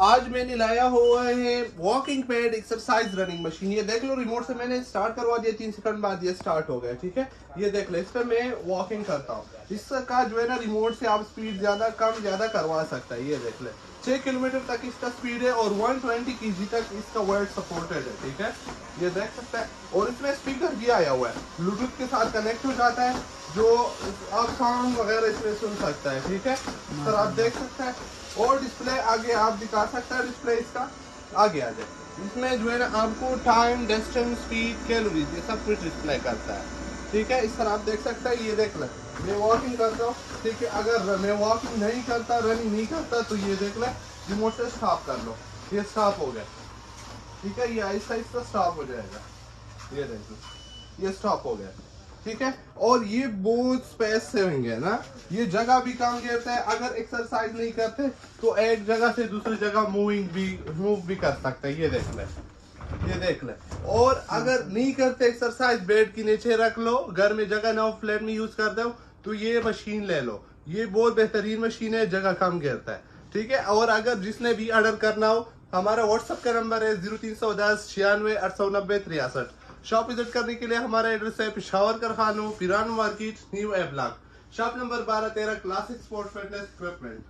आज मैंने लाया हुआ है walking pad exercise running machine. ये देख लो, रिमोट से मैंने स्टार्ट करवा दिया, 3 सेकंड बाद ये स्टार्ट हो गया। ठीक है, ये देख लो, इस पर मैं वॉकिंग करता हूँ। इसका जो है ना, रिमोट से आप स्पीड ज्यादा कम ज्यादा करवा सकता है। ये देख ले, 6 किलोमीटर तक इसका स्पीड है और 120 kg तक इसका वेट सपोर्टेड है। ठीक है, ये देख सकता है। और इसमें स्पीकर भी आया हुआ है, ब्लूटूथ के साथ कनेक्ट हो जाता है, जो आप सॉन्ग वगैरह इसमें सुन सकता है। ठीक है, सर आप देख सकते हैं। और डिस्प्ले आगे आप दिखा सकता है, डिस्प्ले इसका आगे आ जाए। इसमें जो है ना, आपको टाइम, डिस्टेंस, स्पीड, कैलोरीज, ये सब कुछ डिस्प्ले करता है। ठीक है, इस तरह आप देख सकते हैं। ये देख ले, मैं वॉकिंग करता हूँ। ठीक है, अगर मैं वॉकिंग नहीं करता, रनिंग नहीं करता, तो ये देख ले, रिमोट से स्टॉप कर लो, ये स्टॉप हो गया। ठीक है, ये आहिस्ता आहिस्ता स्टॉप हो जाएगा। ये देख लो, ये स्टॉप हो गया। ठीक है, और ये बहुत स्पेस सेविंग है ना, ये जगह भी कम घेरता है। अगर एक्सरसाइज नहीं करते तो एक जगह से दूसरी जगह मूव भी कर सकते हैं। ये देख ले, ये देख ले। और अगर नहीं करते एक्सरसाइज, बेड के नीचे रख लो, घर में जगह ना हो, फ्लैट में यूज कर दो, तो ये मशीन ले लो। ये बहुत बेहतरीन मशीन है, जगह कम घेरता है। ठीक है, और अगर जिसने भी ऑर्डर करना हो, हमारा व्हाट्सएप का नंबर है 0310 96 890 63। शॉप विजिट करने के लिए हमारा एड्रेस है पिशावर कारखानों, पिरान market, new A block, shop number 1213, classic sports fitness equipment.